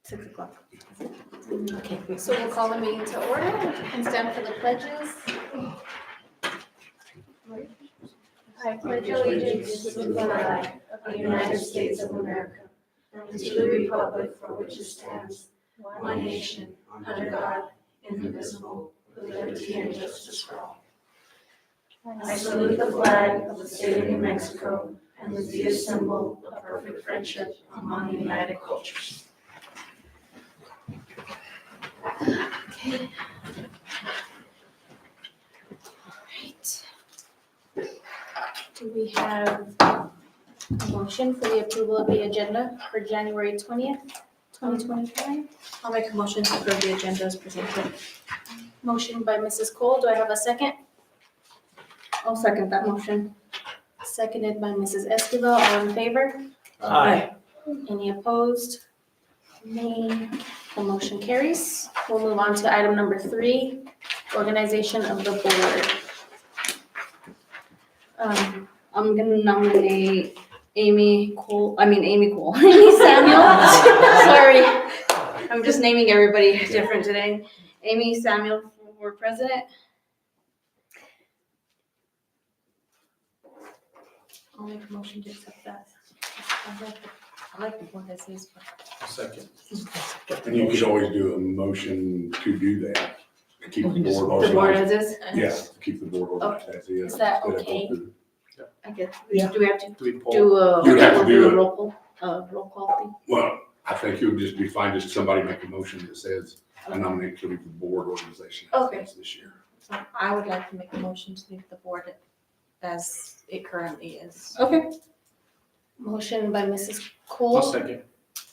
6 o'clock. Okay, so we'll call the meeting to order and stand for the pledges. I pledge allegiance to the flag of the United States of America and to the republic for which it stands, one nation, under God, indivisible, with liberty and justice for all. I salute the flag of the state of New Mexico and is the symbol of perfect friendship among united cultures. Okay. Right. Do we have a motion for the approval of the agenda for January 20th, 2025? I'll make a motion to approve the agenda as presented. Motion by Mrs. Cole. Do I have a second? I'll second that motion. Seconded by Mrs. Esquivel. All in favor? Aye. Any opposed? Nay. The motion carries. We'll move on to item number 3, organization of the board. I'm gonna nominate Amy Cole, Amy Samuel. Sorry, I'm just naming everybody different today. Amy Samuel for president. I'll make a motion to accept that. I like the one that says. Second. And you could always do a motion to do that, to keep the board The board organized. as is? Yeah, to keep the board organized as is. Is that instead of okay? go through- I guess. Yeah. Do we have to Do we poll? do a, You'd have to do a it. roll call thing? Well, I think it would just be fine, just somebody make a motion that says, I nominate to leave the board organization as Okay. is this year. I would like to make a motion to leave the board as it currently is. Okay. Motion by Mrs. I'll Cole, second.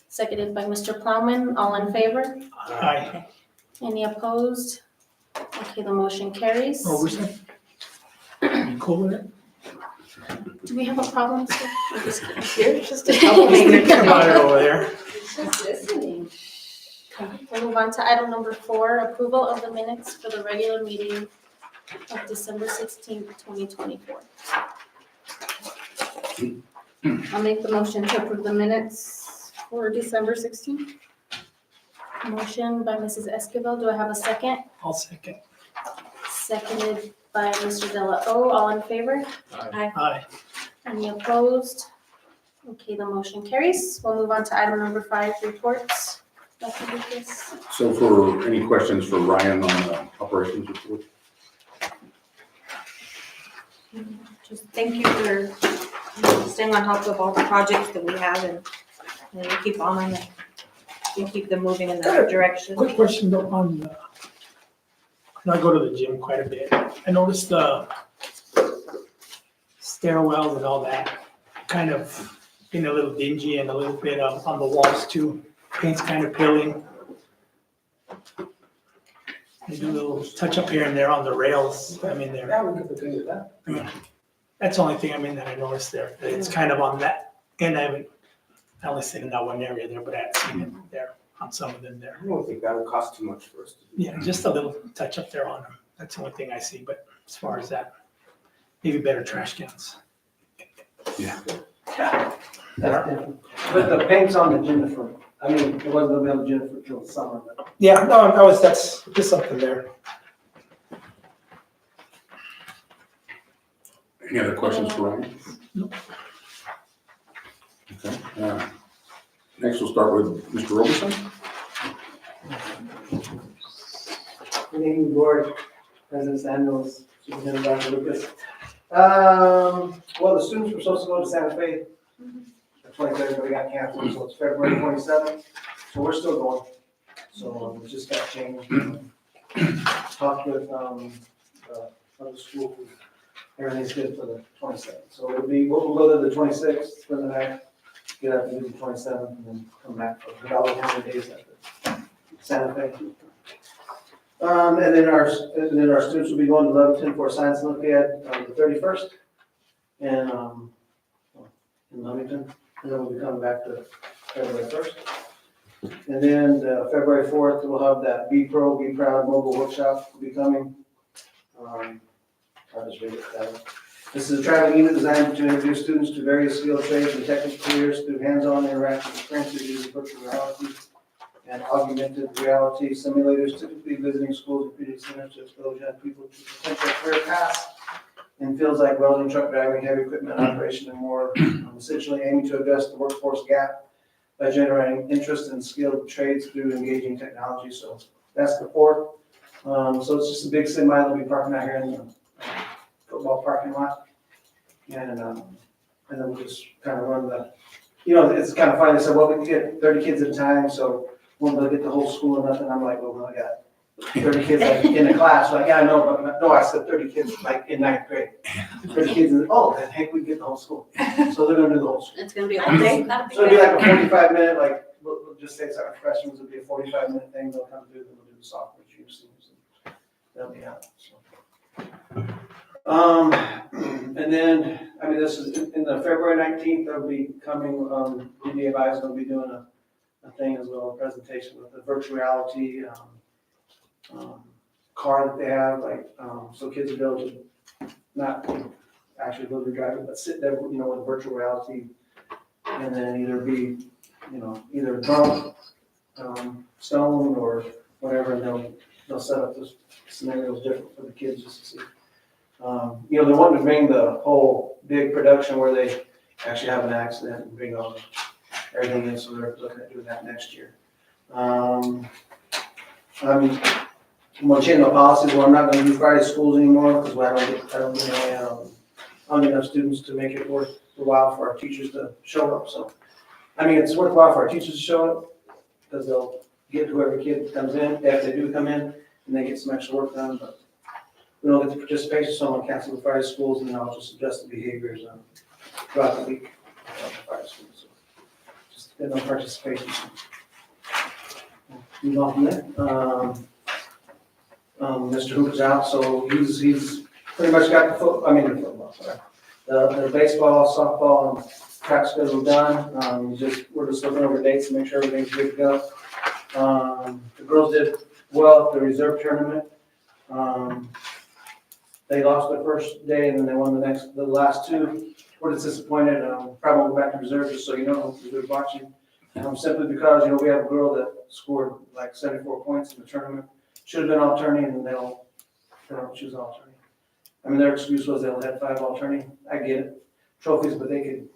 seconded by Mr. Plowman. All in favor? Aye. Any opposed? Okay, the motion carries. Oh, we're saying? You cool with it? Do we have a problem, sir? I'm just kidding. You're just a troublemaker. Come on over there. Just listening. Okay, we'll move on to item number 4, approval of the minutes for the regular meeting of December 16th, 2024. I'll make the motion to approve the minutes for December 16th. Motion by Mrs. Esquivel. Do I have a second? I'll second. Seconded by Mr. Della O. All in favor? Aye. Any opposed? Okay, the motion carries. We'll move on to item number 5, reports. Dr. Lucas. So for any questions for Ryan on the operations report? Just thank you for staying on top of all the projects that we have and we keep on them and we keep them moving in the right direction. Quick question though on the, I go to the gym quite a bit. I noticed the stairwells and all that kind of being a little dingy and a little bit on the walls too. Paint's kind of peeling. They do a little touch up here and there on the rails. they're. Yeah, we could continue that. That's the only thing that I noticed there. It's kind of on that, and I only seen in that one area there, but I've seen it there on some of them there. I don't think that will cost too much for us to do. Yeah, just a little touch up there on them. That's the only thing I see, but as far as that, maybe better trash cans. Yeah. That's different. But the paint's on the agenda for, it wasn't gonna be on the agenda for till summer, but. Yeah, no, that's just something there. Any other questions for Ryan? Nope. Okay. Next, we'll start with Mr. Roberson. Good evening, board, President Samuels, Superintendent Dr. Lucas. Well, the students were supposed to go to Santa Fe. The 23rd, but it got canceled, so it's February 27th. So we're still going. So it just got changed. Talked with other school. Everything's good for the 27th. So we'll go to the 26th for the night, get out to do the 27th, and then come back for about 100 days after Santa Fe. And then our students will be going to level 10 for Science Olympiad on the 31st, and in Lumington, and then we'll be coming back to February 1st. And then February 4th, we'll have that Be Pro, Be Proud mobile workshop will be coming. I'll just read it down. This is a traveling unit designed to introduce students to various skilled trades and technical careers through hands-on interactive experiences using virtual reality and augmented reality simulators, typically visiting schools and community centers to expose young people to potential career paths in fields like welding, truck driving, heavy equipment operation, and more, essentially aiming to address the workforce gap by generating interest in skilled trades through engaging technology. So that's the fourth. So it's just a big semi that'll be parking out here in the football parking lot. And then we'll just kind of run the, it's kind of funny. They said, well, we can get 30 kids at a time, so we'll get the whole school or nothing. I'm like, well, I got 30 kids like, in a class. Like, yeah, I know, but no, I said 30 kids like in ninth grade. 30 kids, then heck, we can get the whole school. So they're gonna do the whole school. It's gonna be all day. So it'll be like a 45-minute, like, we'll just say it's our freshmen, it'll be a 45-minute thing. They'll come through, then we'll do the sophomore, junior, seniors. And they'll be out, so. And then, this is in the February 19th, they'll be coming, DDAI is gonna be doing a thing as well, a presentation with the virtual reality, car that they have, like, so kids will be able to not actually literally drive it, but sit there, with virtual reality, and then either be, either drunk, stoned, or whatever, and they'll set up those scenarios different for the kids just to see. They wanted to bring the whole big production where they actually have an accident and bring all everything in, so they're looking at doing that next year. I'm going to change my policies where I'm not going to do Friday schools anymore because I don't get enough students to make it worth the while for our teachers to show up. So, it's worthwhile for our teachers to show up because they'll get whoever kid comes in, if they do come in, and they get some extra work done. But we don't get the participation, so I'm going to cancel the Friday schools, and then I'll just adjust the behaviors throughout the week of the Friday schools. So just get no participation. Move on from there. Mr. Hooper's out, so he's pretty much got the football, sorry. The baseball, softball, and track schedule done. We're just looking over dates to make sure everything's good to go. The girls did well at the reserve tournament. They lost their first day and then they won the last two. We're just disappointed. Probably won't go back to reserve just so you know, if you're watching. Simply because, we have a girl that scored like 74 points in the tournament. Should have been alternating, and they don't choose alternating. Their excuse was they only had 5 alternating. I get it. Trophies, but they could,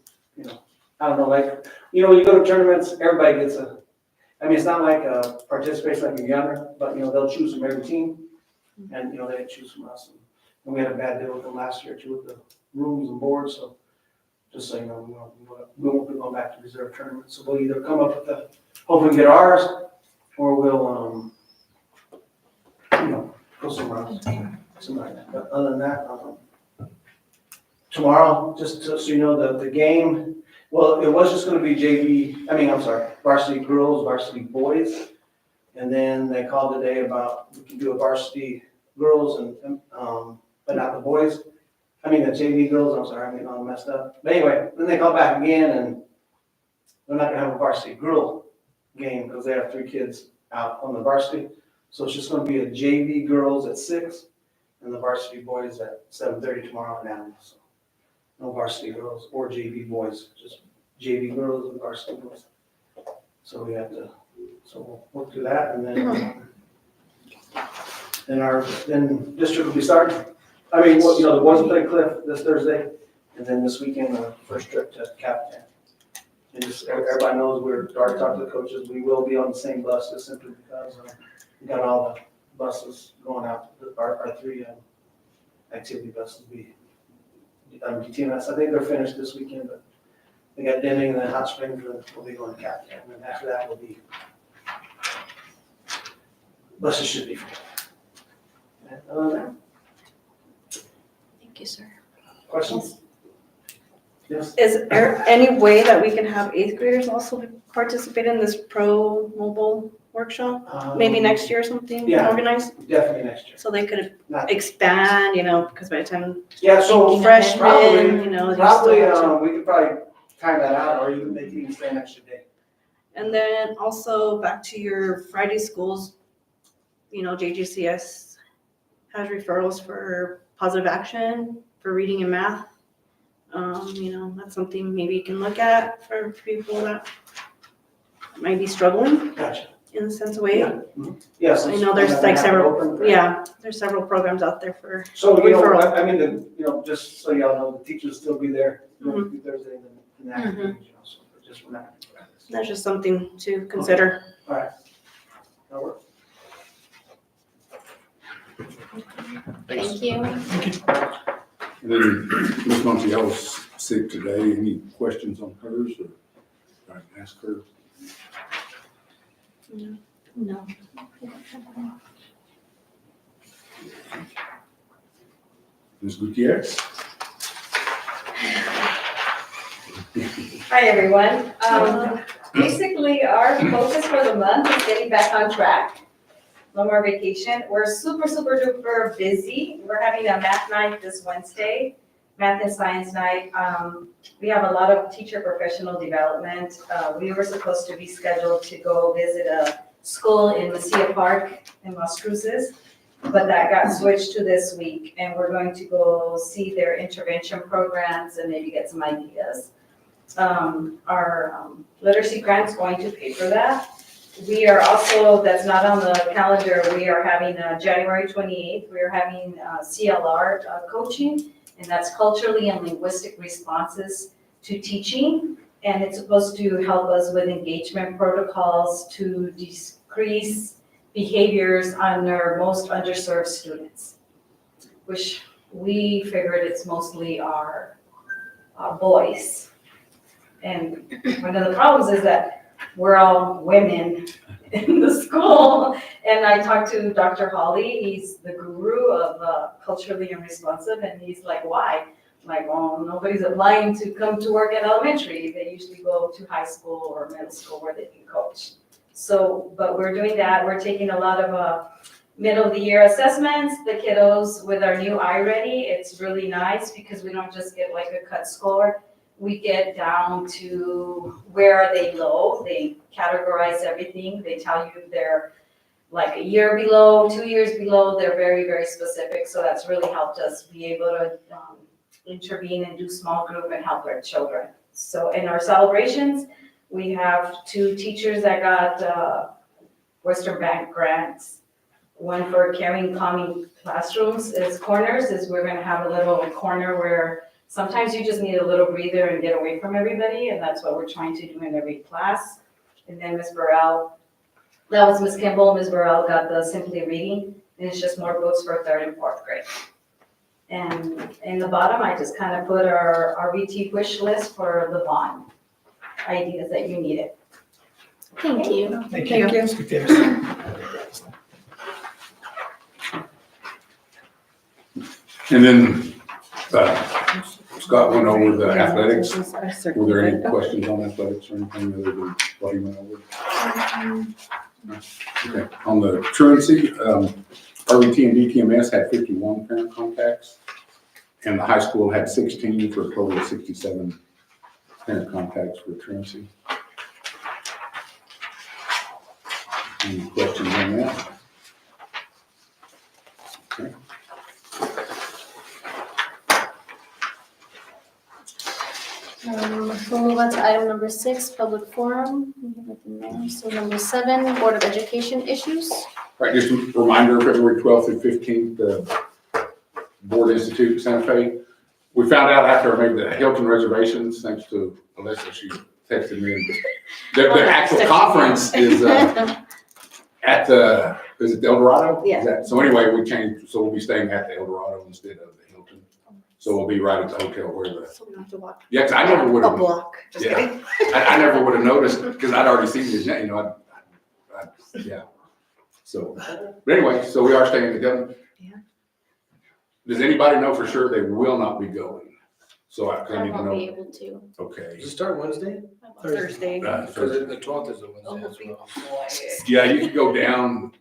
I don't know, like, when you go to tournaments, everybody gets it's not like a participation like you're younger, but, they'll choose from every team, and, they didn't choose from us. And we had a bad deal with them last year, too, with the rooms and boards, so just so you know, we won't be going back to reserve tournaments. So we'll either come up with hopefully get ours, or we'll, go somewhere else, something like that. But other than that, tomorrow, just so you know, the game, well, it was just gonna be varsity girls, varsity boys. And then they called today about, we can do a varsity girls and but not the boys. The JV girls, I'm sorry, I'm getting all messed up. But anyway, then they called back again and they're not gonna have a varsity girl game because they have 3 kids out on the varsity. So it's just gonna be a JV girls at 6 and the varsity boys at 7:30 tomorrow at Animal. So no varsity girls or JV boys, just JV girls and varsity boys. So we'll work through that, and then district will be starting. The boys will play Cliff this Thursday, and then this weekend, first trip to Capitan. And just everybody knows we're already talking to the coaches. We will be on the same bus just simply because we got all the buses going out. Our 3 activity buses will be DTMS. I think they're finished this weekend, but they got Deming and then Hot Springs will be going to Capitan. And then after that will be buses should be free. And other than that, Thank you, sir. questions? Yes. Is there any way that we can have 8th graders also participate in this pro mobile workshop? Maybe next year or something, yeah. organized, Definitely next year. so they could Not- expand, because by the time Yeah, so freshmen, probably, they probably, still have to- we could probably time that out, or even make it even stay an extra day. And then also back to your Friday schools, JGCS has referrals for positive action for reading and math. That's something maybe you can look at for people that might be struggling. Gotcha. in a sense way. Yes. I know there's like several, yeah, there's several programs out there for, So, Referral. I mean, just so y'all know, the teachers will still be there, Monday through Thursday in that, so, just for that. that's just something to consider. That'll work. Thank you. And then Ms. Montiello's sick today. Any questions on hers or I can ask her? No. Ms. Gutierrez? Hi, everyone. Basically, our focus for the month is getting back on track. No more vacation. We're super, super duper busy. We're having a math night this Wednesday, math and science night. We have a lot of teacher professional development. We were supposed to be scheduled to go visit a school in Mesilla Park in Las Cruces, but that got switched to this week, and we're going to go see their intervention programs and maybe get some ideas. Our literacy grant's going to pay for that. We are also, that's not on the calendar, we are having January 28th, we are having CLR coaching, and that's culturally and linguistic responses to teaching. And it's supposed to help us with engagement protocols to decrease behaviors on our most underserved students, which we figured it's mostly our boys. And one of the problems is that we're all women in the school. And I talked to Dr. Holly, he's the guru of culturally and responsive, and he's like, why? I'm like, well, nobody's applying to come to work at elementary. They usually go to high school or middle school where they can coach. So, but we're doing that. We're taking a lot of middle of the year assessments, the kiddos with our new iReady. It's really nice because we don't just get like a cut score. We get down to where are they low. They categorize everything. They tell you if they're like a year below, 2 years below. They're very, very specific. So that's really helped us be able to intervene and do small group and help our children. So in our celebrations, we have 2 teachers that got Western Bank grants. One for caring calming classrooms is corners, is we're gonna have a little corner where sometimes you just need a little breather and get away from everybody, and that's what we're trying to do in every class. And then Ms. Burrell, that was Ms. Kimball, Ms. Burrell got the Simply Reading, and it's just more books for 3rd and 4th grade. And in the bottom, I just kind of put our RBT wish list for the bond ideas that you needed. Thank you. Thank you. Ms. Gutierrez. And then Scott went over the athletics. Were there any questions on athletics or anything other than what he went over? Okay, on the truancy, RBT and DTMS had 51 parent contacts, and the high school had 16 for a total of 67 parent contacts for truancy. Any questions on that? Okay. We'll move on to item number 6, public forum. We have nothing there. So number 7, Board of Education issues. All right, just a reminder, February 12th and 15th, the Board Institute Santa Fe. We found out after I made the Hilton reservations, thanks to Alyssa, she texted me. The actual conference is at the, is it the El Dorado? Yeah. So anyway, we changed, so we'll be staying at the El Dorado instead of the Hilton. So we'll be right at the hotel where the, So we don't have to walk yeah, 'cause I never would a have, block, just Yeah. kidding. I never would have noticed, because I'd already seen it, you know, yeah. So, but anyway, so we are staying at the Hilton. Yeah. Does anybody know for sure they will not be going? So I I need to won't be know, able to. okay. Does it start Wednesday? Thursday. Because the 12th is a Wednesday as well. Yeah, you can go down,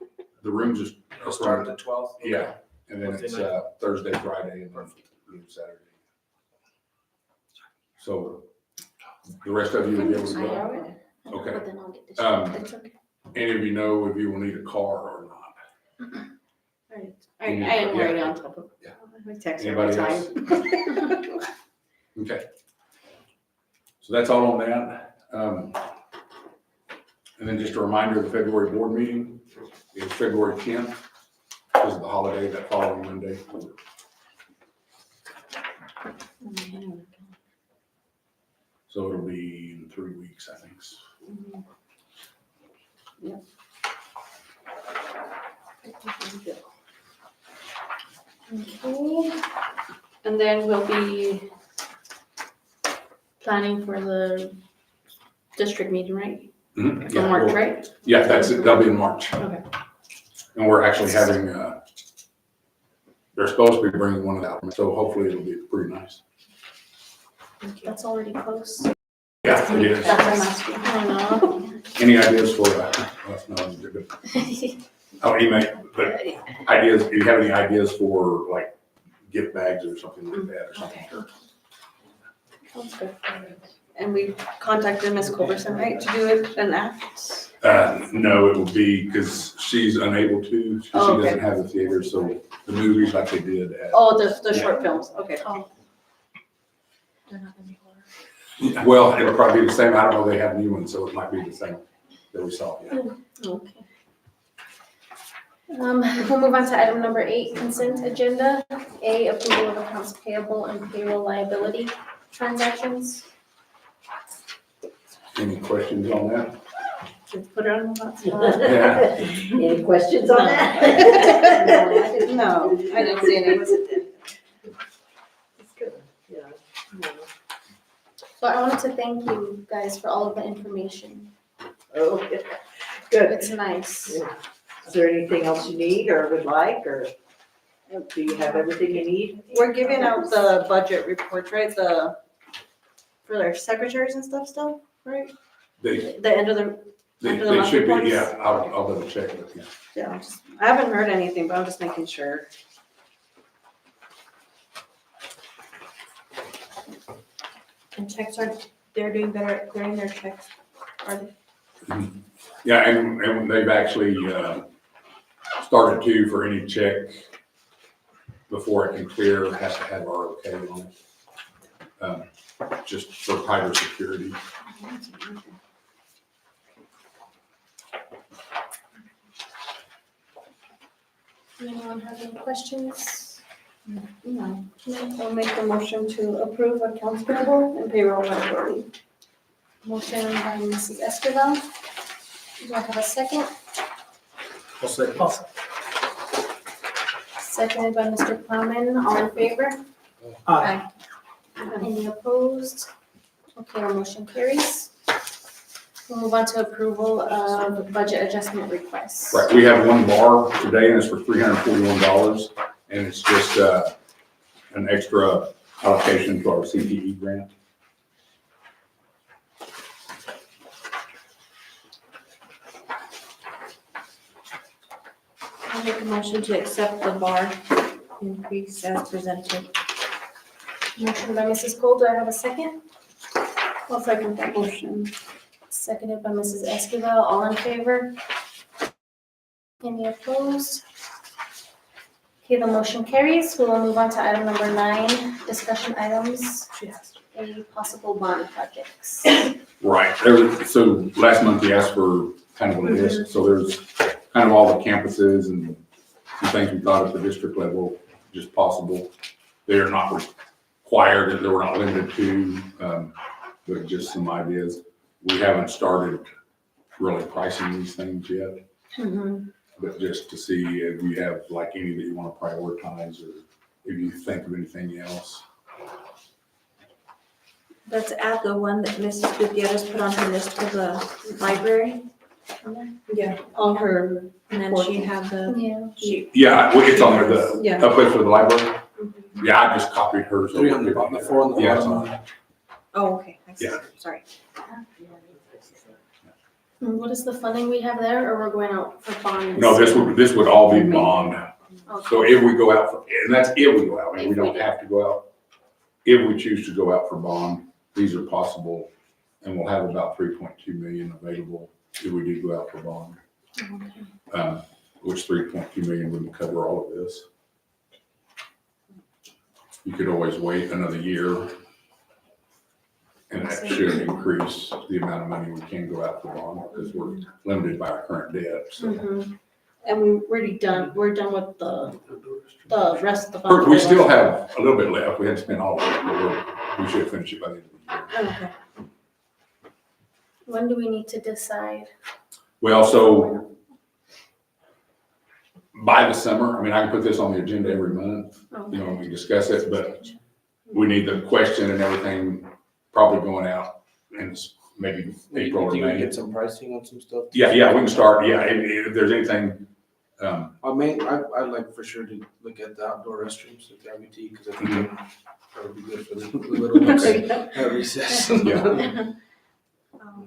the rooms just. It'll start at the 12th? Yeah, and then it's Thursday, Friday, and then Saturday. So the rest of you will be able to go? Okay. But then I'll get distracted. It's okay. Any of you know if you will need a car or not? I am already on top of Yeah. my text every Anybody time. else? Okay. So that's all on that. And then just a reminder, the February board meeting is February 10th, because of the holiday that following Monday. So it'll be in 3 weeks, I think. Okay, and then we'll be planning for the district meeting, right? Mhm. For March, right? Yeah, that's it, that'll be in March. Okay. And we're actually having, they're supposed to be bringing one out, so hopefully it'll be pretty nice. That's already close. Yeah, it is. That's our last week. I know. Any ideas for, no, you're good. Oh, email, but ideas, do you have any ideas for like gift bags or something like that or something? Okay. Sounds good. And we contacted Ms. Culberson, right, to do it an act? No, it will be, because she's unable to, she Oh, okay. doesn't have the theater, so the movies like they did at. Oh, the short films, okay. They're not gonna be horror. Well, it'll probably be the same, I don't know, they have new ones, so it might be the same that we saw, yeah. Okay. We'll move on to item number 8, consent agenda. A, approval of accounts payable and payroll liability transactions. Any questions on that? Just put it on the hot spot. Yeah. Any questions on that? No, I didn't see any. It's good, yeah. Yeah. So I wanted to thank you guys for all of the information. Oh, yeah. Good. It's nice. Is there anything else you need or would like, or do you have everything you need? We're giving out the budget reports, right, for their secretaries and stuff still, right? They, The end of the, they After the month should be, reports? yeah, I'll double check it, yeah. yeah, I haven't heard anything, but I'm just making sure. And checks are, they're doing better at clearing their checks, are they? Yeah, and they've actually, started to, for any check, before it can clear, has to have our okay on it. Just for tighter security. Anyone have any questions? No, I'll make the motion to approve accounts payable and payroll liability. Motion by Mrs. Escobar. Do I have a second? Also, Seconded by Mr. Plowman. All in favor? aye. Any opposed? Okay, the motion carries. We'll move on to approval of budget adjustment requests. Right, we have one bar today, and it's for $341, and it's just, an extra allocation to our CTE grant. I'll make a motion to accept the bar increase as presented. Motion by Mrs. Cole. Do I have a second? I'll second that motion. Seconded by Mrs. Esquivel. All in favor? Any opposed? Okay, the motion carries. We will move on to item number 9, discussion items. A possible bond projects. Right, so last month he asked for kind of a list, so there's kind of all the campuses and some things we thought at the district level, just possible. They are not required, and they were not limited to, but just some ideas. We haven't started really pricing these things yet, but just to see if you have like any that you want to prioritize, or if you think of anything else. Let's add the one that Mrs. Gutierrez put on her list for the library. Yeah. All her, And then she had the, Yeah. Yeah, well, it's on there, the Yeah. update for the library. Yeah, I just copied hers. 300 on the four on the Yeah, it's bottom. on there. oh, okay, I see, Yeah. sorry. And what is the funding we have there, or we're going out for bonds? No, this would all be bond. Okay. So if we go out for, and that's if we go out, I mean, we If we don't do. have to go out. If we choose to go out for bond, these are possible, and we'll have about 3.2 million available if we do go out for bond. Which 3.2 million wouldn't cover all of this. You could always wait another year, and that should increase increase the amount of money we can go out for bond because we're limited by our current debt, so. Mhm. And we're done with the rest of the funds. We still have a little bit left. We hadn't spent all of it, but we should finish it by the end of the year. Okay. When do we need to decide? Well, so by the summer, I mean, I can put this on the agenda every month, you know, when we discuss it, but we need the question and everything probably going out in maybe April or Do you May. get some pricing on some stuff? Yeah, we can start, yeah, if there's anything, I'd like for sure to look at the outdoor restrooms at the IBT, because I think that would be good for the little ones at recess. yeah.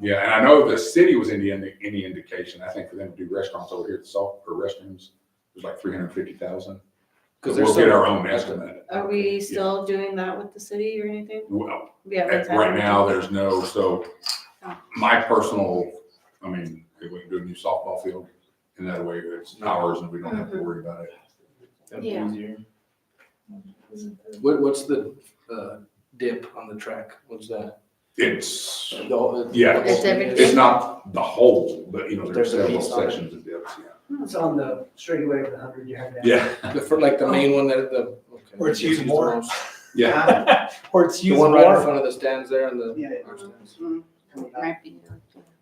Yeah, and I know the city was any indication, I think for them to do restaurants over here at the salt, or restrooms, it was like 350,000. Because we'll get our own estimate. Are we still doing that with the city or anything? Well, Yeah. right now, there's no, so my personal, I mean, if we can do a new softball field, and that way it's ours and we don't have to worry about it. That'd be Yeah. easier. What's the dip on the track? What's that? It's, The whole- yeah, It's everything. it's not the whole, but you know, there's There's a several piece on it. sections of dips, It's on the straightaway of the 100-yard dash. yeah. Like the main one that okay. Where it's Gets used more. the most. Yeah, Or it's The used one right in more. front of the stands there and the. Yeah. our stands. Might be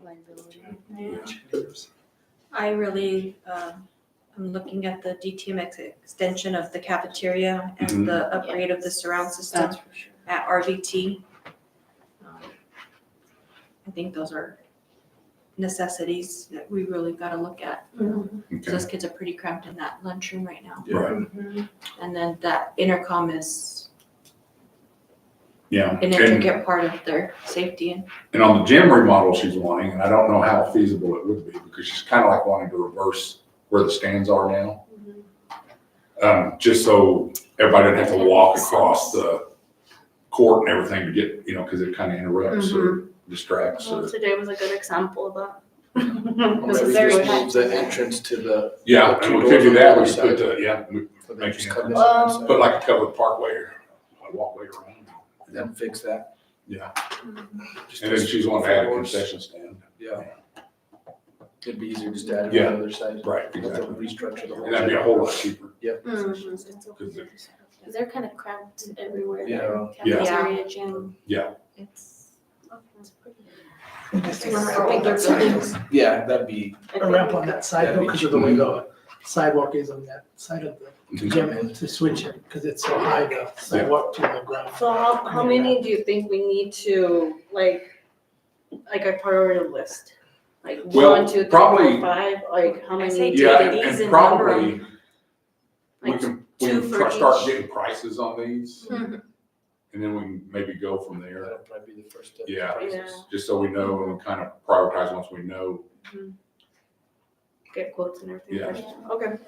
liability. I really, I'm looking at the DTMX extension of the cafeteria Mhm. and the upgrade of the surround system That's for sure. at RVT. I think those are necessities that we really gotta look at. okay, Those kids are pretty cramped in that lunchroom right now. right, And then that intercom is yeah. an intricate part of their safety and And on the gym remodel she's wanting, and I don't know how feasible it would be, because she's kind of like wanting to reverse where the stands are now. Just so everybody doesn't have to walk across the court and everything to get, you know, because it kind of interrupts or distracts. Well, Or, today was a good example of that. Or It was maybe very just high. move the entrance to the. yeah, the and two we could do doors that. on We the could other put side. the, yeah, So they just Make come it- in on that Um, side. put like a covered parkway or a walkway around. Then fix that. Yeah, Just and then she's wanting to add a doors. concession stand. Yeah. It'd be easier just to add it Yeah. on the other side. Right, Let them exactly. restructure the whole. And that'd be a whole lot cheaper. Mm-hmm. Because they're kind of cramped everywhere. Yeah. Yeah. Cafeteria, gym. it's. Just One of a our older buildings. Yeah, that'd be, ramp on that side though, because of the way the sidewalk is on that side of the gym to switch it, because it's so high, the sidewalk to the ground. So how many do you think we need to, like a priority list? Like Well, 1, 2, 3, 4, probably- 5, like how I many? say Yeah, take these and and number probably, we Like can, two for start each. getting prices on these, Mhm. and then we can maybe go from there. that'll probably be the first step. Yeah. Prices. Just so we know and we kind of prioritize once we know. Get quotes and everything. Yeah. first. Okay.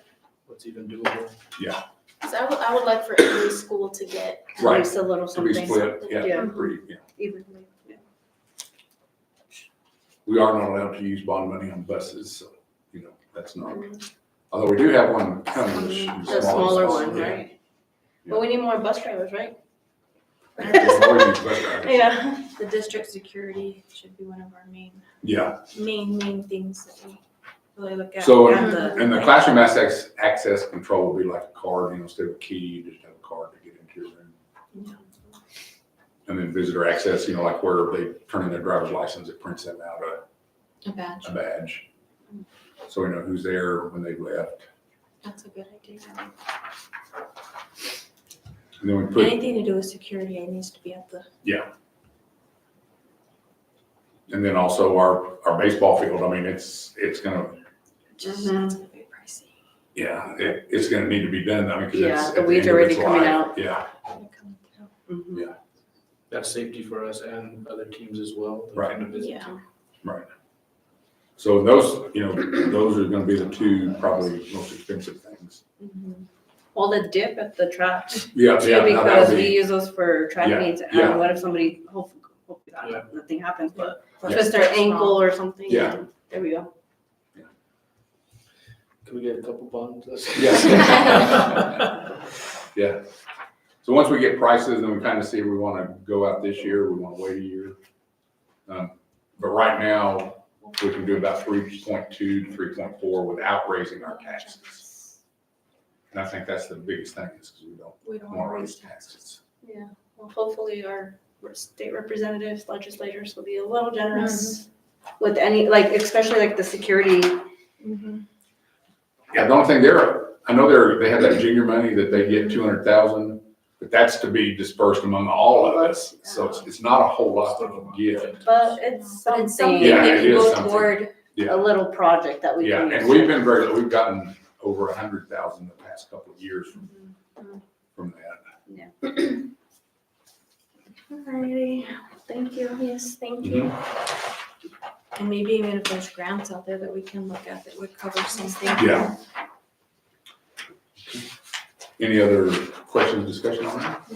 What's even doable. Because I would like for every school to get, Right. Just a little To be something. split, yeah, Yeah. pretty, yeah. Evenly. Yeah. We are not allowed to use bond money on buses, so, you know, that's not, although we do have one coming. The smaller one, Yeah. right? But we need more bus drivers, right? We'll always use bus drivers. Yeah. The district security should be one of our main Yeah, things that we really look at. So, And and the classroom access control will be like a card, you know, instead of a key, you just have a card to get into your room. And then visitor access, you know, like where they turn in their driver's license, it prints them out a badge. a badge. So we know who's there when they've left. That's a good idea. And then we put, Anything to do with security, it needs to be at the. and then also our baseball field, I mean, it's gonna, Just, Mhm. it's gonna be pricey. yeah, it's gonna need to be done, I mean, cause Yeah, it's. the at weeds end of already its coming life. out. Yeah, Mhm. That's safety for us and other teams as well. that Right. come to visit Yeah. too. so those, you know, those are gonna be the two probably most expensive things. Well, the dip at the track, Yeah, too, yeah, no, because that'll we be, use those for track Yeah, meets, yeah. and what if somebody, hopefully Yeah. nothing happens, but But twist their it's ankle wrong. or something. Yeah. and there we go. Can we get a couple bonds? yeah. Yeah. So once we get prices, then we kind of see if we want to go out this year, we want to wait a year. But right now, we can do about 3.2 to 3.4 without raising our taxes. And I think that's the biggest thing is because we don't want to raise taxes. Yeah, well, hopefully our state representatives, legislators will be a little generous with any, like, especially like the security. Yeah, the only thing I know they have that junior money that they get 200,000, but that's to be dispersed among all of us. So it's not a whole lot to get. But it's But it's something something Yeah, that it can is go something. toward Yeah. a little project that we Yeah, can use. and we've gotten over 100,000 the past couple of years from that. Alrighty, thank you. Yes, thank you. And maybe even if there's grants out there that we can look at that would cover something. Yeah. Any other questions, discussion on that?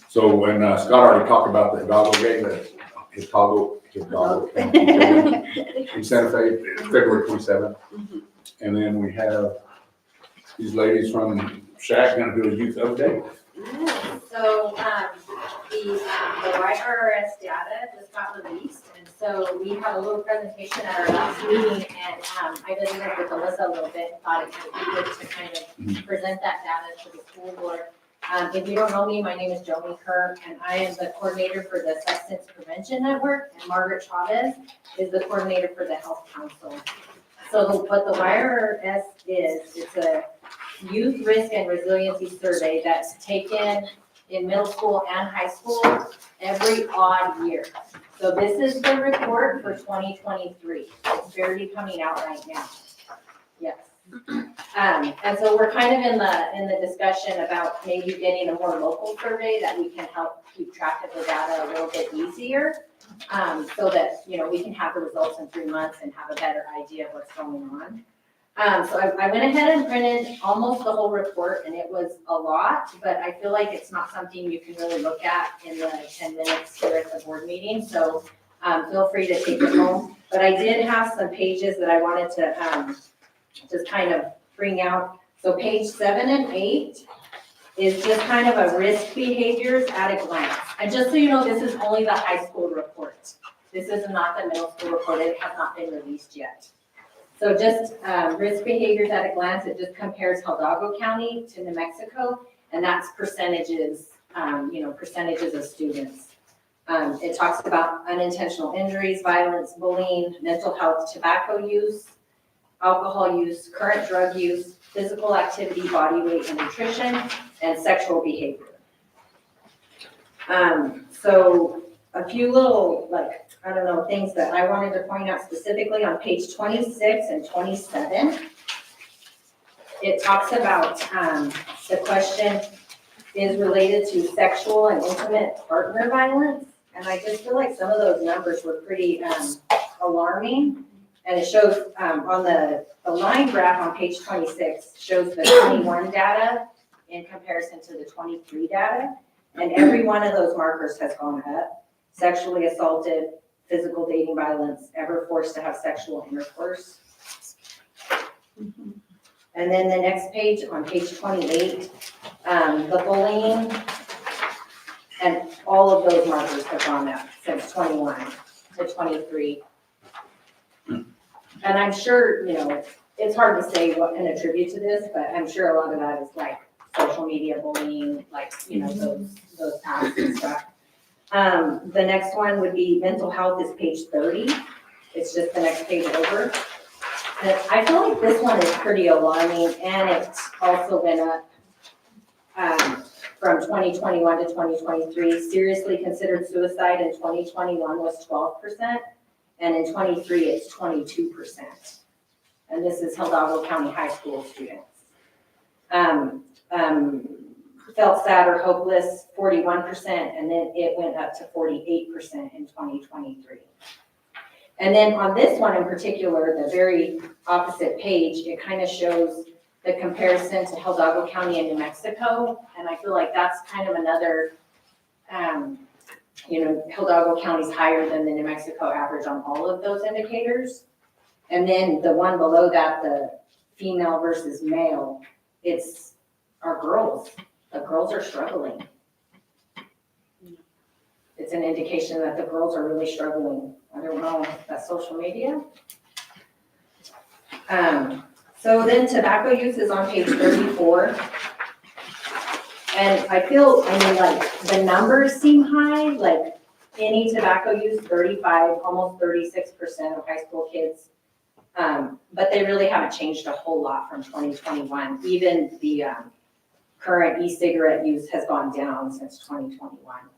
So when Scott already talked about the Hidalgo game, Hidalgo in Santa Fe, it's February 27th. And then we have these ladies from Shack gonna do a youth update. So, the YRS data just got released, and so we had a little presentation at our last meeting, and, I visited with Alyssa a little bit, and thought it would be good to kind of present that data to the school board. If you don't know me, my name is Joni Kerr, and I am the coordinator for the Substance Prevention Network, and Margaret Chavez is the coordinator for the Health Council. So what the YRS is, it's a youth risk and resiliency survey that's taken in middle school and high school every odd year. So this is the report for 2023. It's barely coming out right now. Yes. And so we're kind of in the discussion about maybe getting a more local survey that we can help keep track of the data a little bit easier. So that, we can have the results in 3 months and have a better idea of what's going on. So I went ahead and printed almost the whole report, and it was a lot, but I feel like it's not something you can really look at in the 10 minutes here at the board meeting, so feel free to take it home. But I did have some pages that I wanted to just kind of bring out. So page 7 and 8 is just kind of a risk behaviors at a glance. And just so you know, this is only the high school report. This is not the middle school report. It has not been released yet. So just risk behaviors at a glance, it just compares Hidalgo County to New Mexico, and that's percentages, percentages of students. It talks about unintentional injuries, violence, bullying, mental health, tobacco use, alcohol use, current drug use, physical activity, body weight and nutrition, and sexual behavior. So a few little, things that I wanted to point out specifically on page 26 and 27. It talks about, the question is related to sexual and intimate partner violence. And I just feel like some of those numbers were pretty alarming. And it shows on the line graph on page 26 shows the 21 data in comparison to the 23 data. And every one of those markers has gone up. Sexually assaulted, physical dating violence, ever forced to have sexual intercourse. And then the next page, on page 28, the bullying, and all of those markers have gone up since 21 to 23. And I'm sure, it's hard to say what can attribute to this, but I'm sure a lot of that is like social media bullying, those apps and stuff. The next one would be mental health is page 30. It's just the next page over. And I feel like this one is pretty alarming, and it also went up from 2021 to 2023. Seriously considered suicide in 2021 was 12%, and in 23 it's 22%. And this is Hidalgo County High School students. Felt sad or hopeless, 41%, and then it went up to 48% in 2023. And then on this one in particular, the very opposite page, it kind of shows the comparison to Hidalgo County and New Mexico, and I feel like that's kind of another, Hidalgo County's higher than the New Mexico average on all of those indicators. And then the one below that, the female versus male, it's our girls. The girls are struggling. it's an indication that the girls are really struggling. I don't know if that's social media. So then tobacco use is on page 34. And I feel, like the numbers seem high, like any tobacco use, 35, almost 36% of high school kids. But they really haven't changed a whole lot from 2021. Even the current e-cigarette use has gone down since 2021.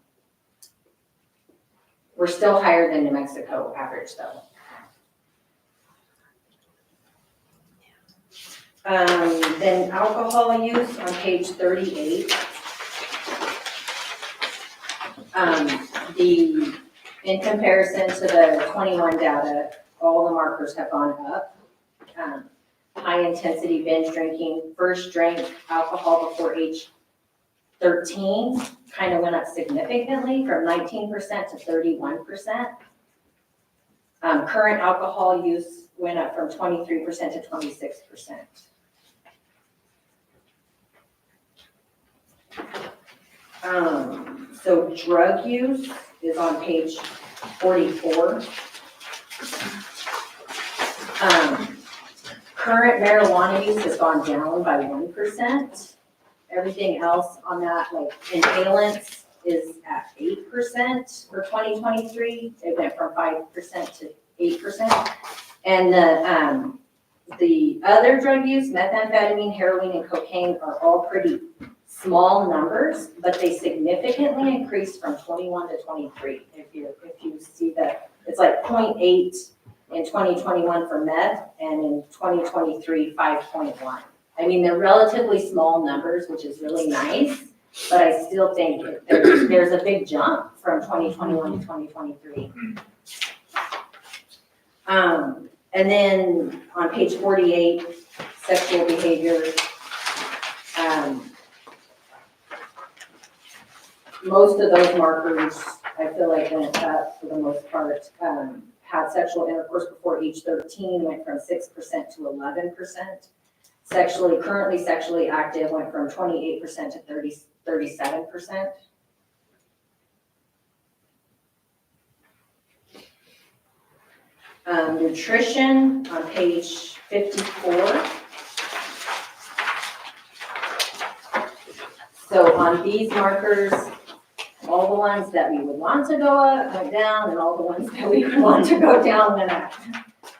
We're still higher than New Mexico average though. Then alcohol use on page 38. In comparison to the 21 data, all the markers have gone up. High intensity binge drinking, first drank alcohol before age 13 kind of went up significantly from 19% to 31%. Current alcohol use went up from 23% to 26%. So drug use is on page 44. Current marijuana use has gone down by 1%. Everything else on that, like inhalants, is at 8% for 2023. It went from 5% to 8%. And the other drug use, methamphetamine, heroin, and cocaine, are all pretty small numbers, but they significantly increased from 21 to 23. If you see that, it's like 0.8 in 2021 for meth, and in 2023, 5.1. I mean, they're relatively small numbers, which is really nice, but I still think there's a big jump from 2021 to 2023. And then on page 48, sexual behavior. Most of those markers, I feel like, went up for the most part. Had sexual intercourse before age 13 went from 6% to 11%. Currently sexually active went from 28% to 37%. Nutrition on page 54. So on these markers, all the ones that we would want to go up went down, and all the ones that we would want to go down went up.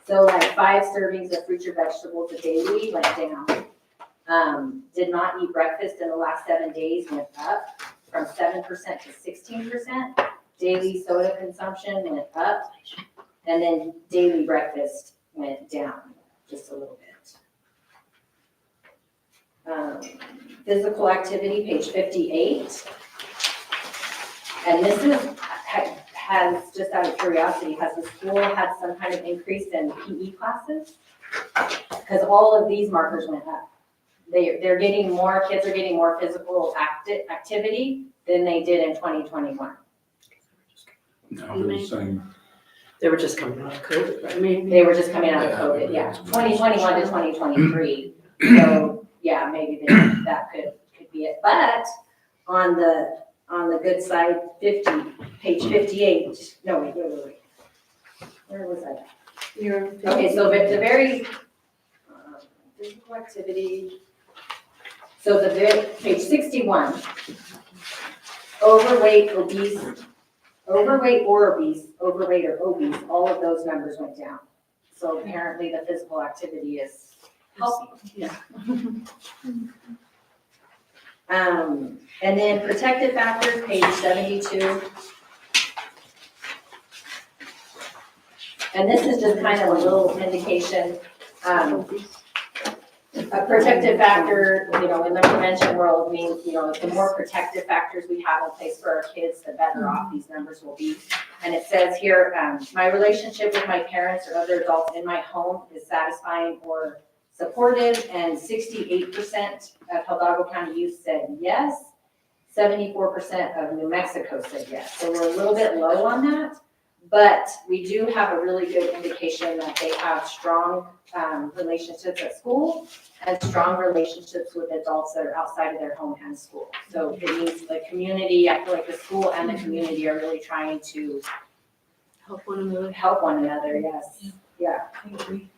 So like 5 servings of fruits or vegetables a day went down. Did not eat breakfast in the last 7 days went up from 7% to 16%. Daily soda consumption went up, and then daily breakfast went down just a little bit. Physical activity, page 58. And this has, just out of curiosity, has the school had some kind of increase in PE classes? Because all of these markers went up. They're getting more, kids are getting more physical activity than they did in 2021. No, they're the same. They were just coming out of COVID, right? Maybe. They were just coming out of COVID, yeah. 2021 to 2023. So yeah, maybe that could be it. But on the good side, page 58. No, wait. Where was I? Okay, so the very physical activity. So page 61. Overweight or obese, overweight or obese, all of those numbers went down. So apparently the physical activity is helping. Yeah. And then protective factors, page 72. And this is just kind of a little indication. A protective factor, in the prevention world means, the more protective factors we have in place for our kids, the better off these numbers will be. And it says here, my relationship with my parents or other adults in my home is satisfying or supportive, and 68% of Hidalgo County youth said yes. 74% of New Mexico said yes. So we're a little bit low on that, But we do have a really good indication that they have strong relationships at school and strong relationships with adults that are outside of their home and school. So it means the community, I feel like the school and the community are really trying to Help one another. help one another, yes, yeah. I agree.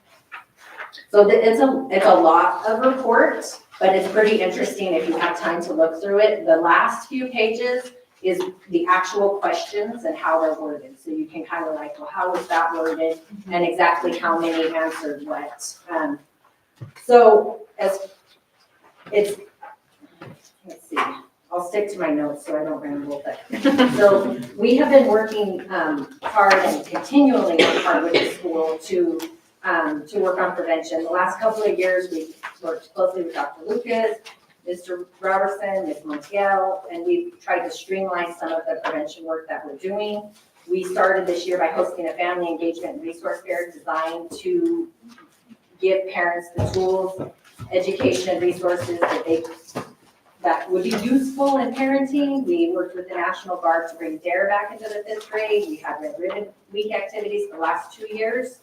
So it's a lot of reports, but it's pretty interesting if you have time to look through it. The last few pages is the actual questions and how they're worded. So you can kind of like, well, how was that worded? And exactly how many answered what. So as it's, let's see, I'll stick to my notes so I don't ramble, but. So we have been working hard and continually work hard with the school to work on prevention. The last couple of years, we've worked closely with Dr. Lucas, Mr. Robertson, Ms. Montiel, and we've tried to streamline some of the prevention work that we're doing. We started this year by hosting a family engagement and resource fair designed to give parents the tools, education, and resources that would be useful in parenting. We worked with the National Guard to bring DARE back into the 5th grade. We had Red Ribbon Week activities for the last 2 years.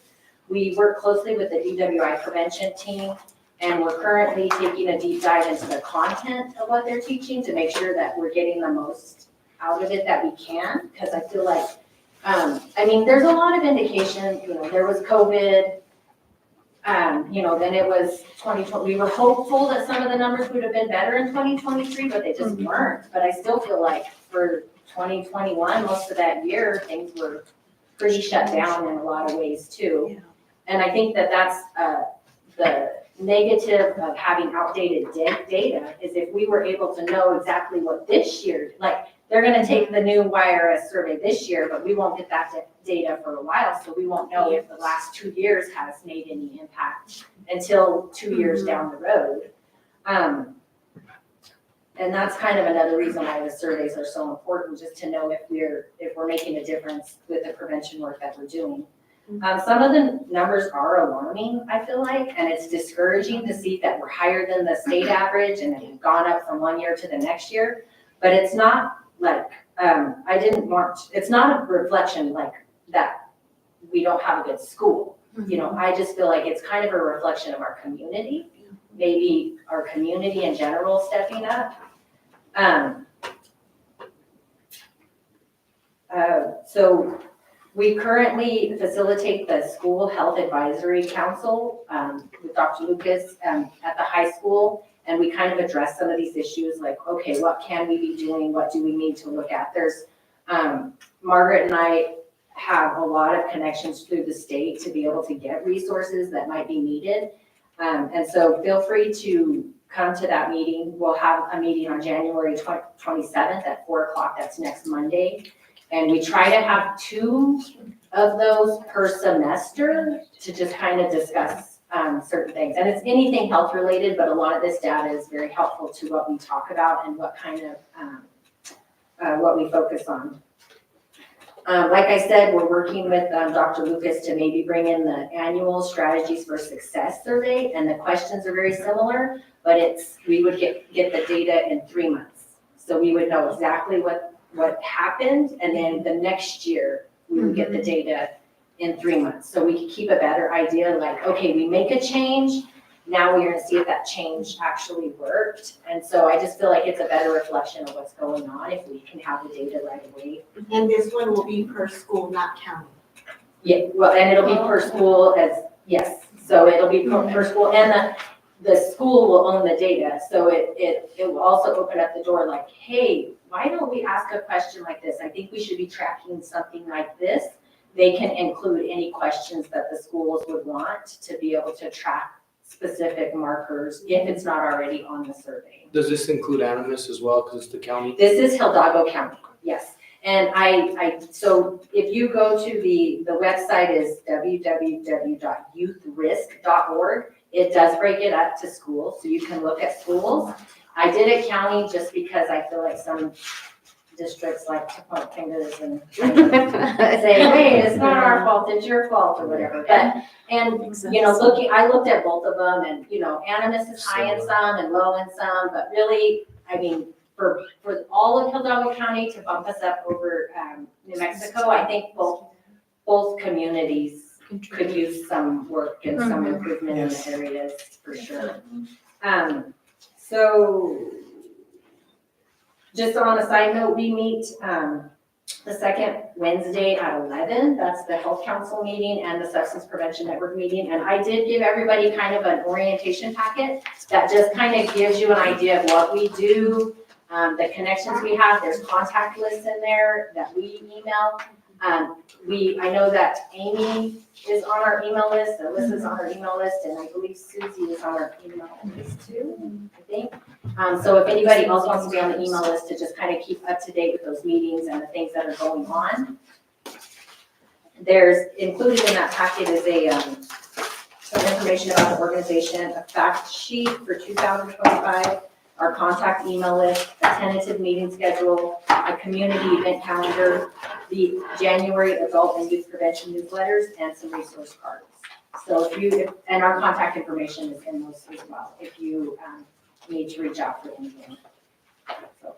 We work closely with the DWI prevention team, and we're currently taking a deep dive into the content of what they're teaching to make sure that we're getting the most out of it that we can, because I feel like, there's a lot of indication, there was COVID, then it was 2020. We were hopeful that some of the numbers would have been better in 2023, but they just weren't. But I still feel like for 2021, most of that year, things were pretty shut down in a lot of ways too. Yeah. And I think that that's the negative of having outdated data is if we were able to know exactly what this year, like they're gonna take the new YRS survey this year, but we won't get that data for a while, so we won't know if the last 2 years has made any impact until 2 years down the road. And that's kind of another reason why the surveys are so important, just to know if we're making a difference with the prevention work that we're doing. Some of the numbers are alarming, I feel like, and it's discouraging to see that we're higher than the state average and have gone up from one year to the next year. But it's not like, it's not a reflection like that we don't have a good school. I just feel like it's kind of a reflection of our community, maybe our community in general stepping up. So we currently facilitate the School Health Advisory Council with Dr. Lucas at the high school, and we kind of address some of these issues like, okay, what can we be doing? What do we need to look at? There's, Margaret and I have a lot of connections through the state to be able to get resources that might be needed. And so feel free to come to that meeting. We'll have a meeting on January 27th at 4 o'clock. That's next Monday. And we try to have 2 of those per semester to just kind of discuss certain things. And it's anything health related, but a lot of this data is very helpful to what we talk about and what kind of, what we focus on. Like I said, we're working with Dr. Lucas to maybe bring in the annual Strategies for Success survey, and the questions are very similar, but we would get the data in 3 months. So we would know exactly what happened, and then the next year we would get the data in 3 months. So we could keep a better idea, like, okay, we make a change, now we're gonna see if that change actually worked. And so I just feel like it's a better reflection of what's going on if we can have the data right away. And this one will be per school, not county. Yeah, well, and it'll be per school yes, so it'll be per school, and the school will own the data, so it will also open up the door like, hey, why don't we ask a question like this? I think we should be tracking something like this. They can include any questions that the schools would want to be able to track specific markers if it's not already on the survey. Does this include Animas as well, because it's the county? This is Hidalgo County, yes. And so if you go to the website is www.youthrisk.org. It does break it up to schools, so you can look at schools. I did it county just because I feel like some districts like to point fingers and say, hey, it's not our fault, it's your fault or whatever. But, I looked at both of them, and, Animas is high in some and low in some, but really, for all of Hidalgo County to bump us up over New Mexico, I think both both communities could use some work and some Mhm. improvement in Yes. the areas, for sure. So, just on a side note, we meet, the second Wednesday at 11, that's the Health Council meeting and the Substance Prevention Network meeting. And I did give everybody kind of an orientation packet that just kind of gives you an idea of what we do, the connections we have. There's contact lists in there that we email. I know that Amy is on our email list, Alyssa's on our email list, and I believe Susie is on our email list too, I think. So if anybody else wants to be on the email list to just kind of keep up to date with those meetings and the things that are going on, there's included in that packet is some information about the organization, a fact sheet for 2025, our contact email list, a tentative meeting schedule, a community event calendar, the January adult and youth prevention newsletters, and some resource cards. So and our contact information is in those as well, if you need to reach out for anything. So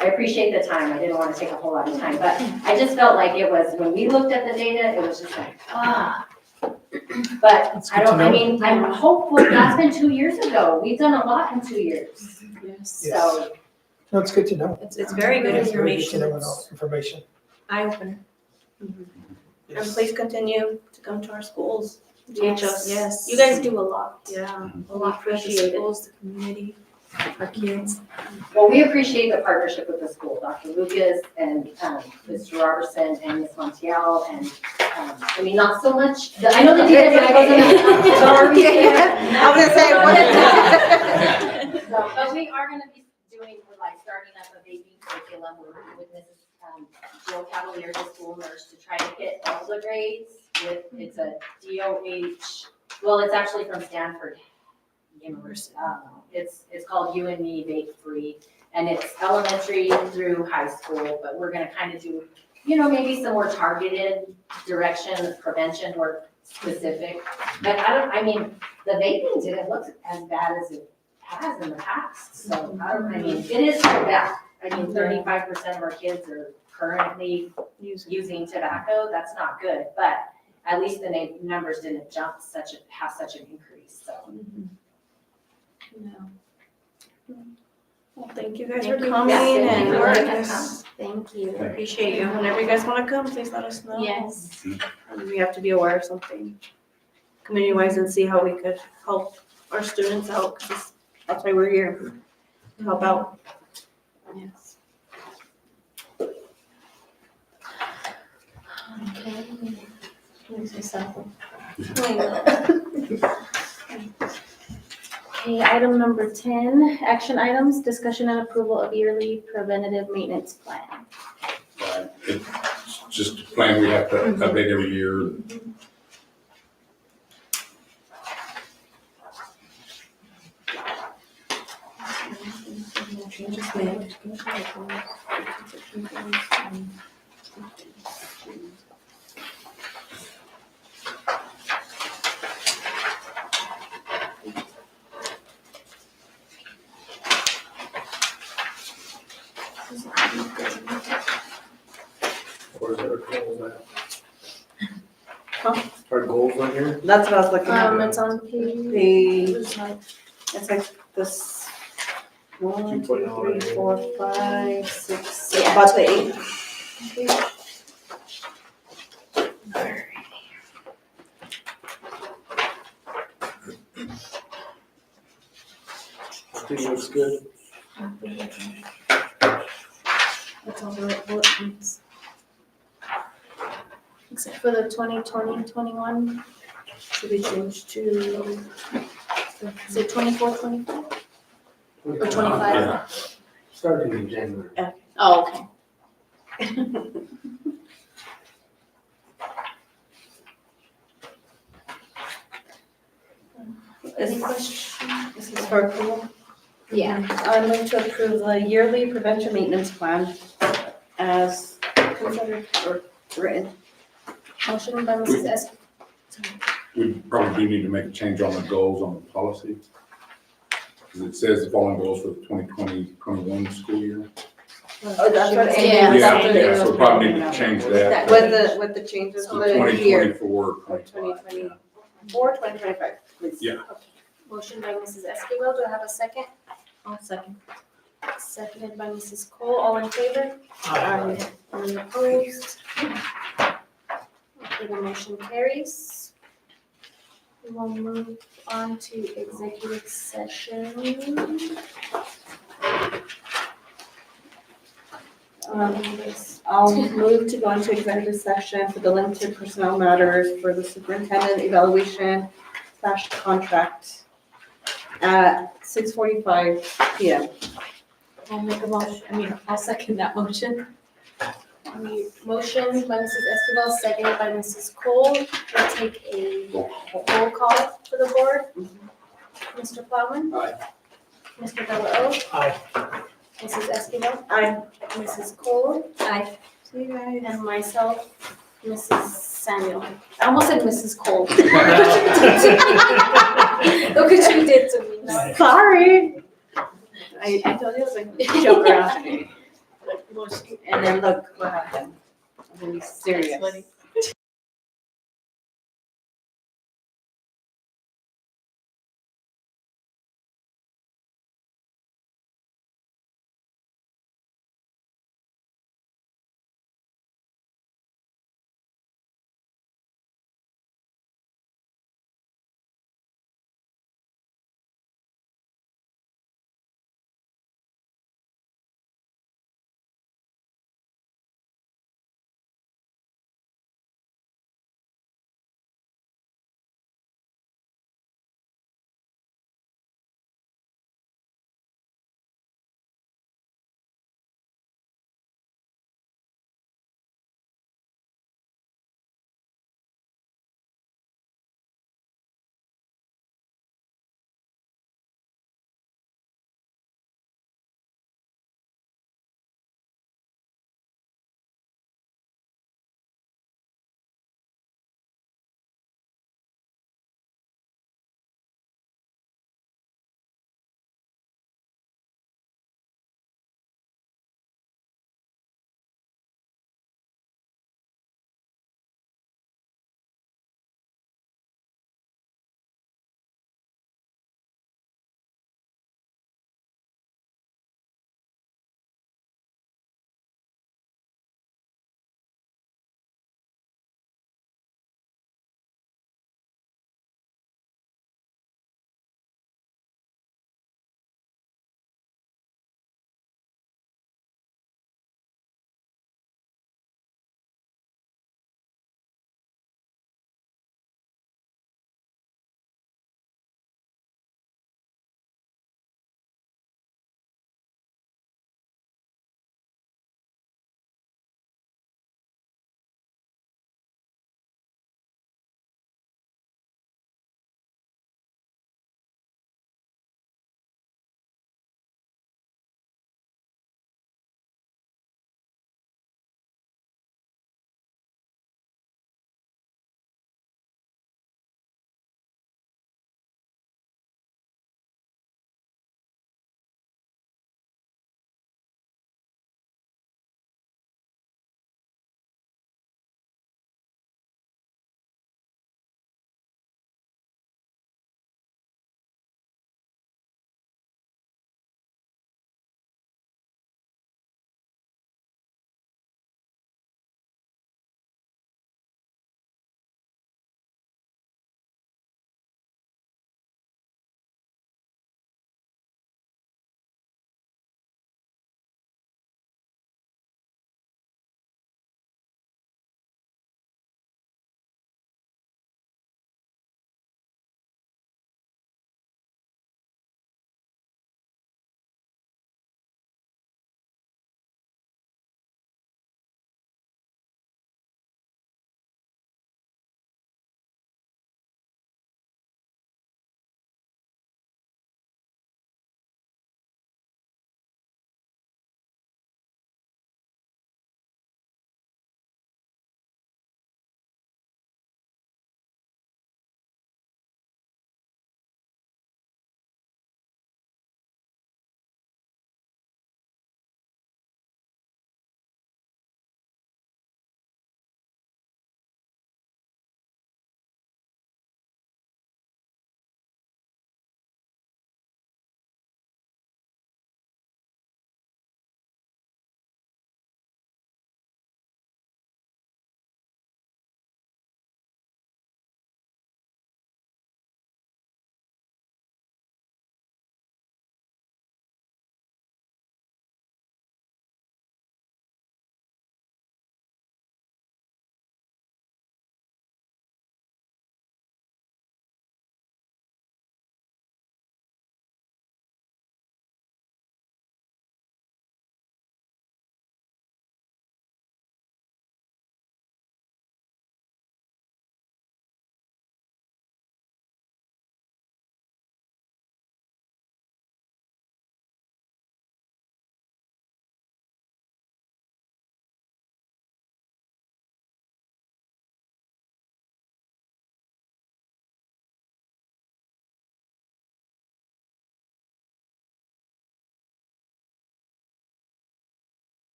I appreciate the time. I didn't want to take a whole lot of time, but I just felt like it was, when we looked at the data, it was just like, But I'm hopeful. That's been 2 years ago. We've done a lot in 2 years. Yes. So, No, it's good to know. It's very good It's very good to information. know It's information. eye opener. And Yes. please continue to come to our schools. Teach us. Yes. You guys do a lot. Yeah, A lot for the appreciate it. schools. The community, our kids. well, we appreciate the partnership with the school, Dr. Lucas and Mr. Robertson and Ms. Montiel, and I mean, not so much. I know the data wasn't sorry. I was gonna say, what? So, but we are gonna be doing, like, starting up a baby curriculum. We're working with Mrs. Jill Cavalier, the school nurse, to try to hit all the grades. It's a DOH, well, it's actually from Stanford University. It's called You and Me Bake Free, and it's elementary through high school, but we're gonna kind of do, maybe some more targeted direction, prevention work specific. But the vaping didn't look as bad as it has in the past, so it is bad. 35% of our kids are currently using tobacco. That's not good, but at least the numbers didn't have such an increase, so. Well, thank you guys Thank for you. coming Yes, thank you and for letting letting us. Thank you. Appreciate you. Whenever you guys want to come, please let us know. Yes. And we have to be aware of something community-wise and see how we could help our students out, because that's why we're here, to help out. Yes. Okay. Let me say something. Okay, item number 10, action items, discussion and approval of yearly preventative maintenance plan. It's just a plan we have to update every year. Changes made. Where's our goals at? Huh? Our goals on here? That's what I was looking at. It's on page. It's like this. 1, 2, 3, 4, 5, 6, about the 8th. I think it looks good. That's all the right bullet points. Except for the 2020, 21, should be changed to, is it 24, 25? Or 25? Yeah. Starting in January. Oh, okay. Any questions? This is for approval. Yeah. I move to approve the yearly prevention maintenance plan as considered or written. Motion by Mrs. Estes. We probably do need to make a change on the goals on the policy. Because it says the following goals for the 2020-21 school year. Oh, that's what Amy Yeah. was Yeah, saying. yeah, so probably need to change that. With the changes To for the year. 2024, Or 2024, 2025, please. Yeah. Motion by Mrs. Esquivel, do I have a second? I'll second. Seconded by Mrs. Cole, all in favor? Aye. Any opposed? Okay, the motion carries. We will move on to executive session. I'll move to go into executive session for the limited personnel matters for the superintendent evaluation / contract at 6:45 PM. I'll make a motion, I'll second that motion. Motion by Mrs. Esquivel, seconded by Mrs. Cole. We'll take a roll call for the board. Mr. Plowman? Aye. Mr. Delarose? Aye. Mrs. Esquivel? Aye. Mrs. Cole? Aye. See you guys. And myself, Mrs. Samuel. I almost said Mrs. Cole. Look what you did to me. Sorry. I told you I was like, joke around. And then look what happened. I'm really serious.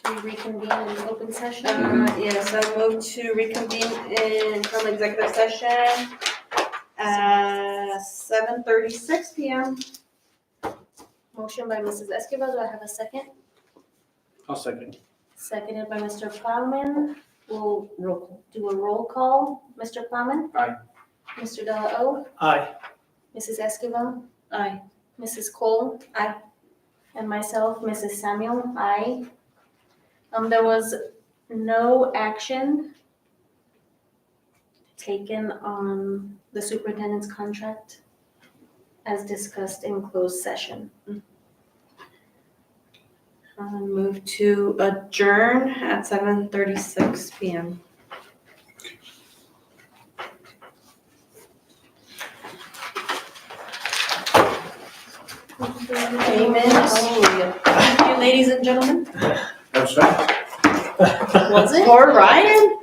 we reconvene in open session. Yes, I move to reconvene from executive session at 7:36 PM. Motion by Mrs. Escobar, do I have a second? I'll second. Seconded by Mr. Plowman. We'll do a roll call. Mr. Plowman? Aye. Mr. De La O? Aye. Mrs. Escobar? Aye. Mrs. Cole? Aye. And myself, Mrs. Samuel? Aye. There was no action taken on the superintendent's contract as discussed in closed session. Move to adjourn at 7:36 PM. Amen. Hallelujah. Thank you, ladies and gentlemen. That's right. Was it? Poor Ryan.